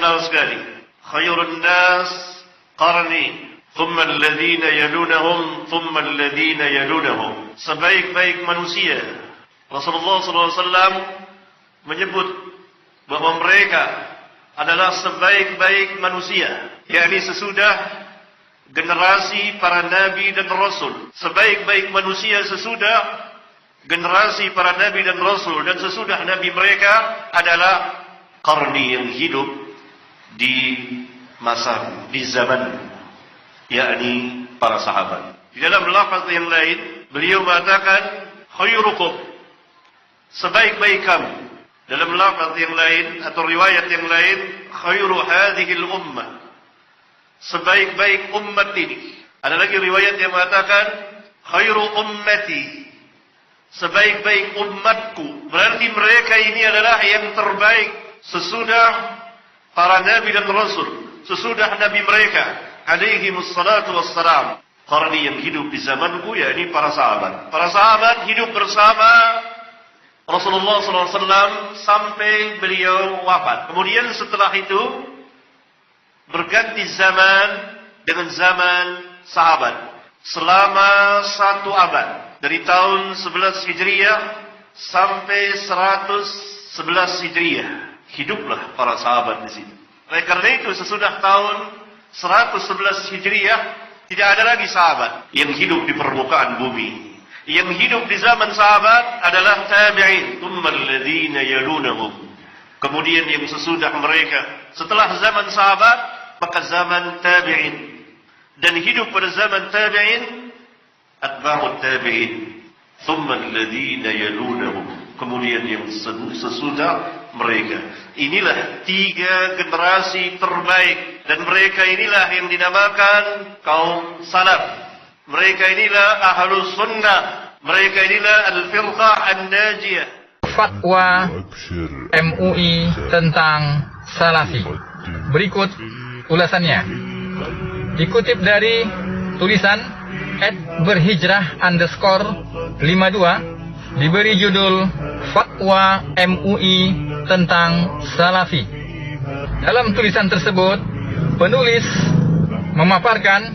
terkenal sekali. Khairun nas qarni, thumma alladhina yalunahum, thumma alladhina yalunahum. Sebaik-baik manusia, Rasulullah SAW menyebut bahwa mereka adalah sebaik-baik manusia, yakni sesudah generasi para nabi dan rasul. Sebaik-baik manusia sesudah generasi para nabi dan rasul, dan sesudah nabi mereka adalah qarni, yang hidup di masa, di zaman, yakni para sahabat. Di dalam lafaz yang lain beliau mengatakan khairukum, sebaik-baik kamu. Dalam lafaz yang lain atau riwayat yang lain, khairu hadhil ummah, sebaik-baik umat ini. Ada lagi riwayat yang mengatakan khairu ummati, sebaik-baik umatku. Berarti mereka ini adalah yang terbaik sesudah para nabi dan rasul, sesudah nabi mereka alaihi wassalatu wassalam. Qarni, yang hidup di zamanku, yakni para sahabat. Para sahabat hidup bersama Rasulullah SAW sampai beliau wafat. Kemudian setelah itu berganti zaman dengan zaman sahabat selama 1 abad, dari tahun 11 Hijriah sampai 111 Hijriah. Hiduplah para sahabat di sini. Oleh karena itu sesudah tahun 111 Hijriah tidak ada lagi sahabat yang hidup di permukaan bumi. Yang hidup di zaman sahabat adalah tabi'in, tsummal ladzina yalunahum. Kemudian yang sesudah mereka, setelah zaman sahabat, maka zaman tabi'in. Dan hidup pada zaman tabi'in, atba'ut tabi'in, tsummal ladzina yalunahum. Kemudian yang sesudah mereka. Inilah 3 generasi terbaik, dan mereka inilah yang dinamakan kaum salaf. Mereka inilah ahlus sunnah. Mereka inilah al-firqah an-najiyah. Fatwa MUI tentang salafi. Berikut ulasannya. Dikutip dari tulisan @berhijrah_52, diberi judul Fatwa MUI tentang salafi. Dalam tulisan tersebut, penulis memaparkan,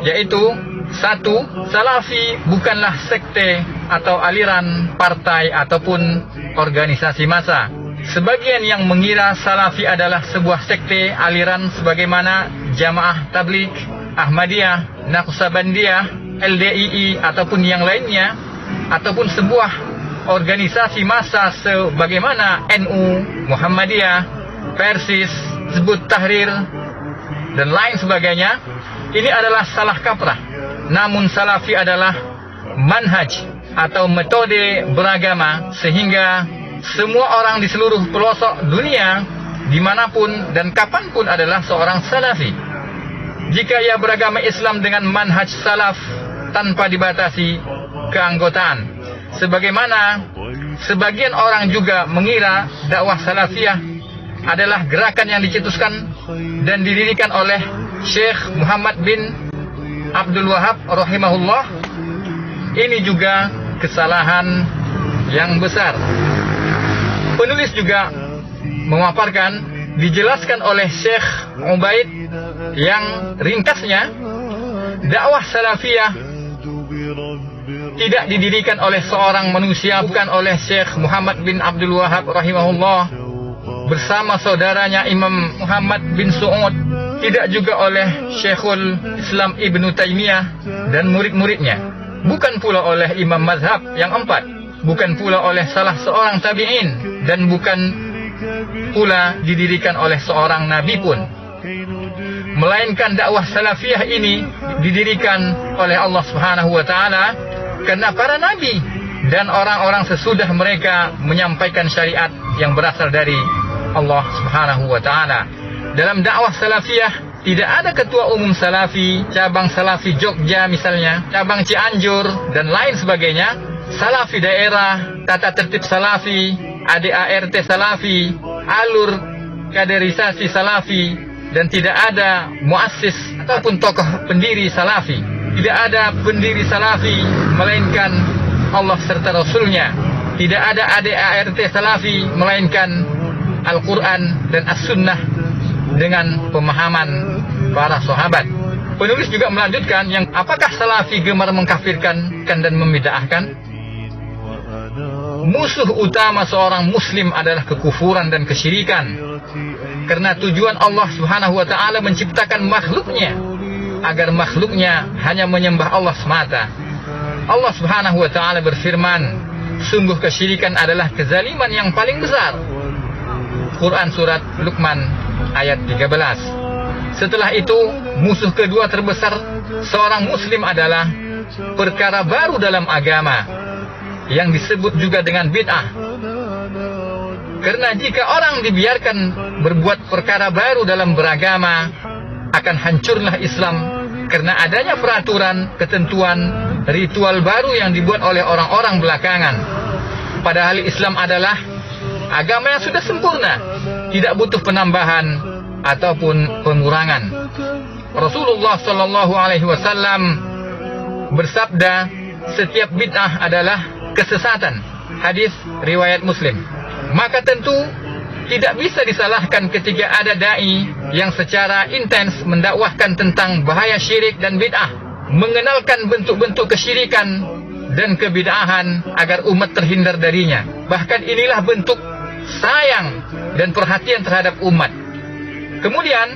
yaitu 1. Salafi bukanlah sekte atau aliran partai ataupun organisasi massa. Sebagian yang mengira salafi adalah sebuah sekte aliran sebagaimana Jamaah Tabligh, Ahmadiyah, Naqsabandiyah, LDII ataupun yang lainnya, ataupun sebuah organisasi massa sebagaimana NU, Muhammadiyah, Persis, Hizbut Tahrir dan lain sebagainya. Ini adalah salah kaprah. Namun salafi adalah manhaj atau metode beragama, sehingga semua orang di seluruh pelosok dunia, dimanapun dan kapanpun adalah seorang salafi. Jika ia beragama Islam dengan manhaj salaf tanpa dibatasi keanggotaan. Sebagaimana sebagian orang juga mengira dakwah salafiyah adalah gerakan yang dicetuskan dan didirikan oleh Syekh Muhammad bin Abdul Wahab rahimahullah. Ini juga kesalahan yang besar. Penulis juga memaparkan, dijelaskan oleh Syekh Ubaid yang ringkasnya, dakwah salafiyah tidak didirikan oleh seorang manusia, bukan oleh Syekh Muhammad bin Abdul Wahab rahimahullah bersama saudaranya Imam Muhammad bin Su'ud, tidak juga oleh Syekhul Islam Ibnu Taimiyah dan murid-muridnya, bukan pula oleh imam mazhab yang 4, bukan pula oleh salah seorang tabi'in, dan bukan pula didirikan oleh seorang nabi pun. Melainkan dakwah salafiyah ini didirikan oleh Allah Subhanahu wa taala karena para nabi dan orang-orang sesudah mereka menyampaikan syariat yang berasal dari Allah Subhanahu wa taala. Dalam dakwah salafiyah tidak ada ketua umum salafi, cabang salafi Jogja misalnya, cabang Cianjur dan lain sebagainya, salafi daerah, tata tertib salafi, ADART salafi, alur kaderisasi salafi, dan tidak ada muassis ataupun tokoh pendiri salafi. Tidak ada pendiri salafi melainkan Allah serta Rasulnya. Tidak ada ADART salafi melainkan Al-Quran dan As-Sunnah dengan pemahaman para sahabat. Penulis juga melanjutkan, yang apakah salafi gemar mengkafirkan dan membid'ahkan? Musuh utama seorang muslim adalah kekufuran dan kesyirikan. Karena tujuan Allah Subhanahu wa taala menciptakan makhluknya agar makhluknya hanya menyembah Allah semata. Allah Subhanahu wa taala berfirman, sungguh kesyirikan adalah kezaliman yang paling besar. Quran surat Luqman ayat 13. Setelah itu, musuh kedua terbesar seorang muslim adalah perkara baru dalam agama, yang disebut juga dengan bid'ah. Karena jika orang dibiarkan berbuat perkara baru dalam beragama, akan hancurlah Islam karena adanya peraturan, ketentuan, ritual baru yang dibuat oleh orang-orang belakangan. Padahal Islam adalah agama yang sudah sempurna, tidak butuh penambahan ataupun pengurangan. Rasulullah Shallallahu Alaihi Wasallam bersabda, setiap bid'ah adalah kesesatan. Hadis riwayat Muslim. Maka tentu tidak bisa disalahkan ketika ada dai yang secara intens mendakwahkan tentang bahaya syirik dan bid'ah, mengenalkan bentuk-bentuk kesyirikan dan kebid'ahan agar umat terhindar darinya. Bahkan inilah bentuk sayang dan perhatian terhadap umat. Kemudian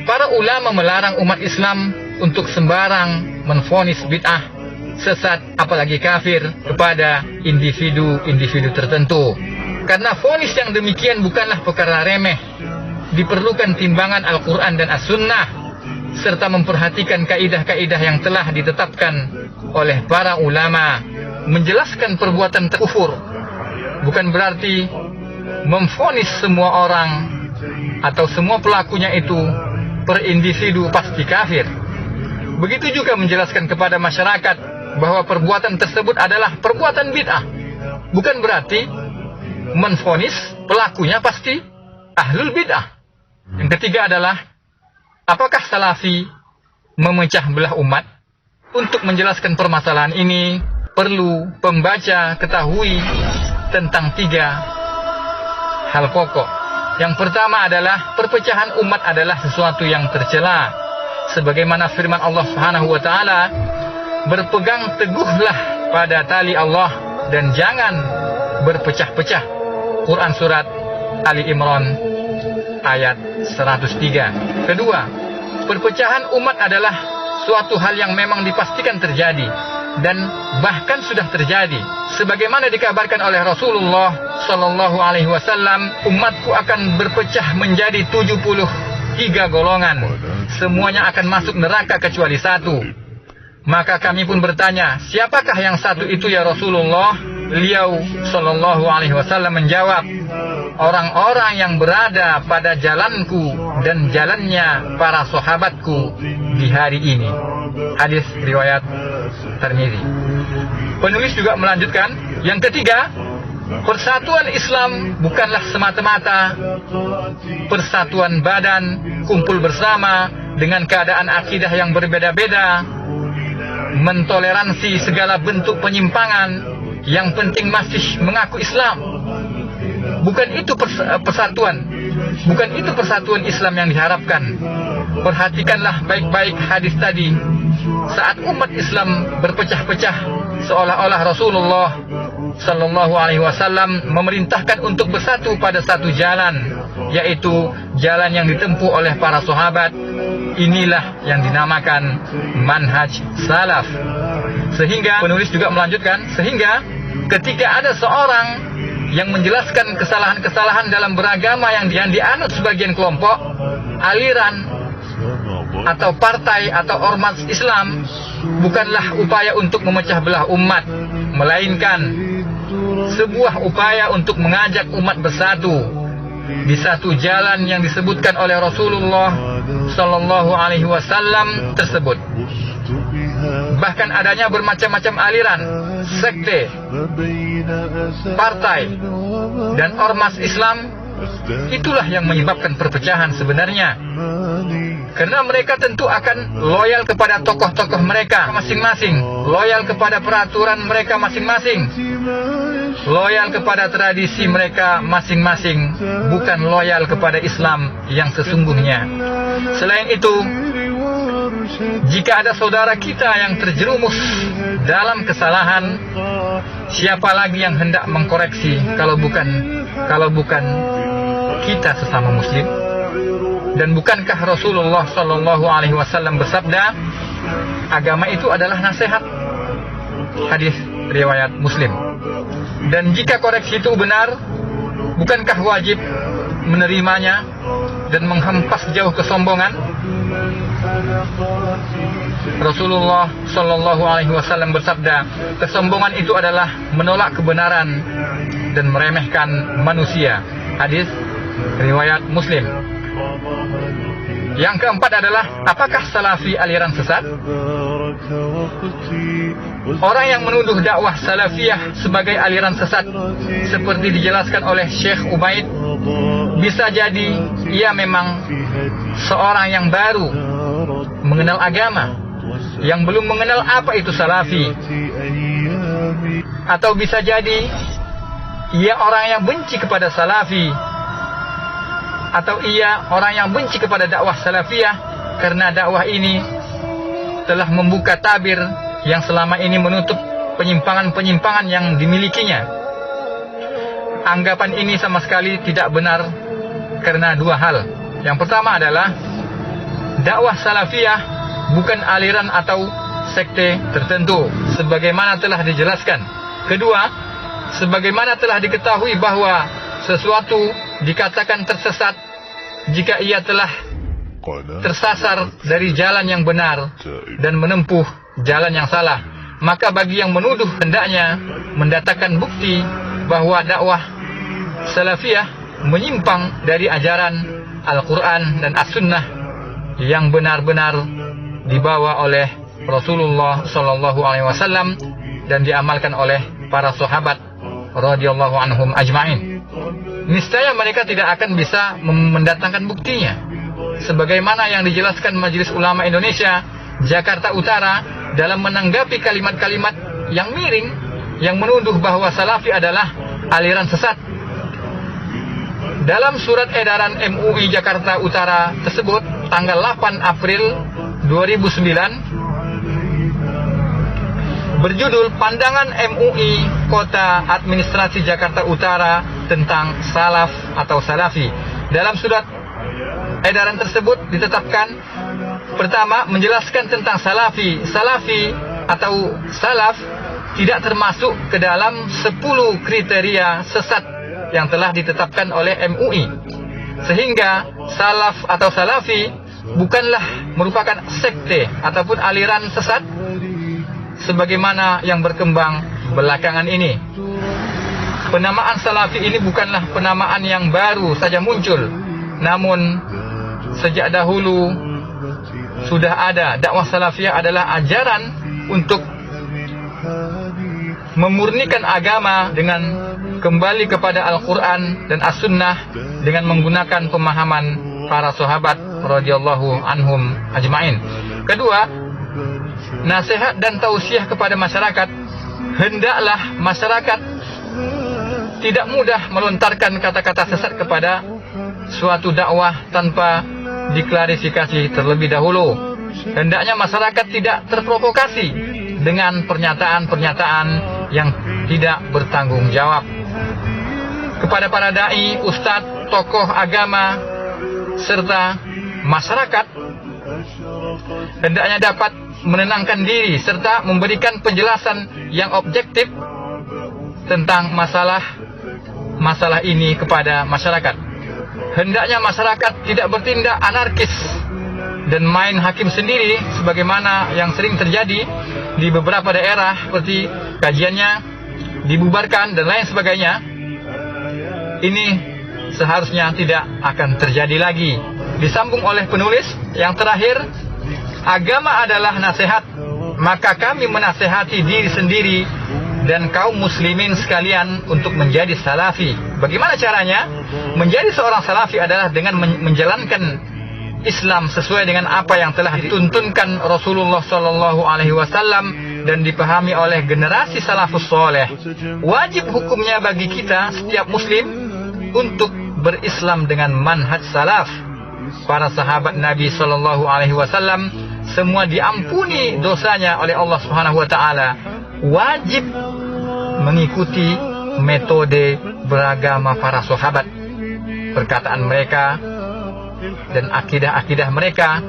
para ulama melarang umat Islam untuk sembarang menvonis bid'ah, sesat, apalagi kafir kepada individu-individu tertentu. Karena vonis yang demikian bukanlah perkara remeh. Diperlukan timbangan Al-Quran dan As-Sunnah, serta memperhatikan kaidah-kaidah yang telah ditetapkan oleh para ulama. Menjelaskan perbuatan kufur bukan berarti memvonis semua orang atau semua pelakunya itu per individu pasti kafir. Begitu juga menjelaskan kepada masyarakat bahwa perbuatan tersebut adalah perbuatan bid'ah, bukan berarti menvonis pelakunya pasti ahlul bid'ah. Yang ketiga adalah, apakah salafi memecah belah umat? Untuk menjelaskan permasalahan ini, perlu pembaca ketahui tentang 3 hal pokok. Yang pertama adalah, perpecahan umat adalah sesuatu yang tercela. Sebagaimana firman Allah Subhanahu wa taala, berpegang teguhlah pada tali Allah dan jangan berpecah-pecah. Quran surat Ali Imran ayat 103. Kedua, perpecahan umat adalah suatu hal yang memang dipastikan terjadi dan bahkan sudah terjadi. Sebagaimana dikabarkan oleh Rasulullah Shallallahu Alaihi Wasallam, umatku akan berpecah menjadi 73 golongan. Semuanya akan masuk neraka kecuali 1. Maka kami pun bertanya, siapakah yang 1 itu ya Rasulullah? Beliau Shallallahu Alaihi Wasallam menjawab, orang-orang yang berada pada jalanku dan jalannya para sahabatku di hari ini. Hadis riwayat Tirmidzi. Penulis juga melanjutkan, yang ketiga, persatuan Islam bukanlah semata-mata persatuan badan, kumpul bersama dengan keadaan akidah yang berbeda-beda, mentoleransi segala bentuk penyimpangan. Yang penting masih mengaku Islam. Bukan itu persatuan. Bukan itu persatuan Islam yang diharapkan. Perhatikanlah baik-baik hadis tadi. Saat umat Islam berpecah-pecah, seolah-olah Rasulullah Sallallahu Alaihi Wasallam memerintahkan untuk bersatu pada satu jalan, yaitu jalan yang ditempuh oleh para sahabat. Inilah yang dinamakan manhaj salaf. Sehingga penulis juga melanjutkan, sehingga ketika ada seorang yang menjelaskan kesalahan-kesalahan dalam beragama yang dianut sebagian kelompok, aliran atau partai atau ormas Islam, bukanlah upaya untuk memecah belah umat, melainkan sebuah upaya untuk mengajak umat bersatu di satu jalan yang disebutkan oleh Rasulullah Sallallahu Alaihi Wasallam tersebut. Bahkan adanya bermacam-macam aliran, sekte, partai, dan ormas Islam Itulah yang menyebabkan perpecahan sebenarnya. Karena mereka tentu akan loyal kepada tokoh-tokoh mereka masing-masing, loyal kepada peraturan mereka masing-masing, loyal kepada tradisi mereka masing-masing, bukan loyal kepada Islam yang sesungguhnya. Selain itu, jika ada saudara kita yang terjerumus dalam kesalahan, siapa lagi yang hendak mengkoreksi kalau bukan kita sesama muslim? Dan bukankah Rasulullah Shallallahu Alaihi Wasallam bersabda, agama itu adalah nasihat? Hadis riwayat Muslim. Dan jika koreksi itu benar, bukankah wajib menerimanya dan menghempas jauh kesombongan? Rasulullah Shallallahu Alaihi Wasallam bersabda, kesombongan itu adalah menolak kebenaran dan meremehkan manusia. Hadis riwayat Muslim. Yang keempat adalah, apakah salafi aliran sesat? Orang yang menuduh dakwah salafiyah sebagai aliran sesat, seperti dijelaskan oleh Syekh Ubaid, bisa jadi ia memang seorang yang baru mengenal agama, yang belum mengenal apa itu salafi. Atau bisa jadi ia orang yang benci kepada salafi, atau ia orang yang benci kepada dakwah salafiyah karena dakwah ini telah membuka tabir yang selama ini menutup penyimpangan-penyimpangan yang dimilikinya. Anggapan ini sama sekali tidak benar karena dua hal. Yang pertama adalah dakwah salafiyah bukan aliran atau sekte tertentu sebagaimana telah dijelaskan. Kedua, sebagaimana telah diketahui bahwa sesuatu dikatakan tersesat jika ia telah tersasar dari jalan yang benar dan menempuh jalan yang salah. Maka bagi yang menuduh hendaknya mendatangkan bukti bahwa dakwah salafiyah menyimpang dari ajaran Al-Quran dan As-Sunnah yang benar-benar dibawa oleh Rasulullah Sallallahu Alaihi Wasallam dan diamalkan oleh para sahabat radhiyallahu anhum ajma'in. Niscaya mereka tidak akan bisa mendatangkan buktinya. Sebagaimana yang dijelaskan Majelis Ulama Indonesia Jakarta Utara dalam menanggapi kalimat-kalimat yang miring yang menuduh bahwa salafi adalah aliran sesat. Dalam surat edaran MUI Jakarta Utara tersebut tanggal 8 April 2009 berjudul Pandangan MUI Kota Administrasi Jakarta Utara tentang salaf atau salafi. Dalam surat edaran tersebut ditetapkan, pertama, menjelaskan tentang salafi. Salafi atau salaf tidak termasuk ke dalam 10 kriteria sesat yang telah ditetapkan oleh MUI. Sehingga salaf atau salafi bukanlah merupakan sekte ataupun aliran sesat sebagaimana yang berkembang belakangan ini. Penamaan salafi ini bukanlah penamaan yang baru saja muncul, namun sejak dahulu sudah ada. Dakwah salafiyah adalah ajaran untuk memurnikan agama dengan kembali kepada Al-Quran dan As-Sunnah dengan menggunakan pemahaman para sahabat radhiyallahu anhum ajma'in. Kedua, nasihat dan tausiah kepada masyarakat. Hendaklah masyarakat tidak mudah melontarkan kata-kata sesat kepada suatu dakwah tanpa diklarifikasi terlebih dahulu. Hendaknya masyarakat tidak terprovokasi dengan pernyataan-pernyataan yang tidak bertanggung jawab. Kepada para dai, ustadz, tokoh agama, serta masyarakat, hendaknya dapat menenangkan diri serta memberikan penjelasan yang objektif tentang masalah ini kepada masyarakat. Hendaknya masyarakat tidak bertindak anarkis dan main hakim sendiri sebagaimana yang sering terjadi di beberapa daerah, seperti kajiannya dibubarkan dan lain sebagainya. Ini seharusnya tidak akan terjadi lagi. Disambung oleh penulis yang terakhir, agama adalah nasihat, maka kami menasehati diri sendiri dan kaum muslimin sekalian untuk menjadi salafi. Bagaimana caranya? Menjadi seorang salafi adalah dengan menjalankan Islam sesuai dengan apa yang telah dituntunkan Rasulullah Sallallahu Alaihi Wasallam dan dipahami oleh generasi salafus soleh. Wajib hukumnya bagi kita setiap muslim untuk berislam dengan manhaj salaf. Para sahabat Nabi Sallallahu Alaihi Wasallam semua diampuni dosanya oleh Allah Subhanahu Wa Taala. Wajib mengikuti metode beragama para sahabat, perkataan mereka dan akidah-akidah mereka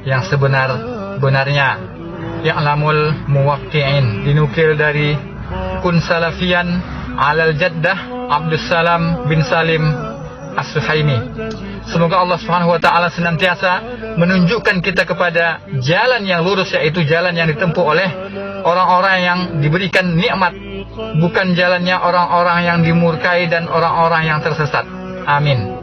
yang sebenar-benarnya. Ya'lamul muwaqqi'in, dinukil dari Kun Salafian Alal Jaddah Abdus Salam bin Salim As-Suhaimi. Semoga Allah Subhanahu wa taala senantiasa menunjukkan kita kepada jalan yang lurus, yaitu jalan yang ditempuh oleh orang-orang yang diberikan nikmat, bukan jalannya orang-orang yang dimurkai dan orang-orang yang tersesat. Amin.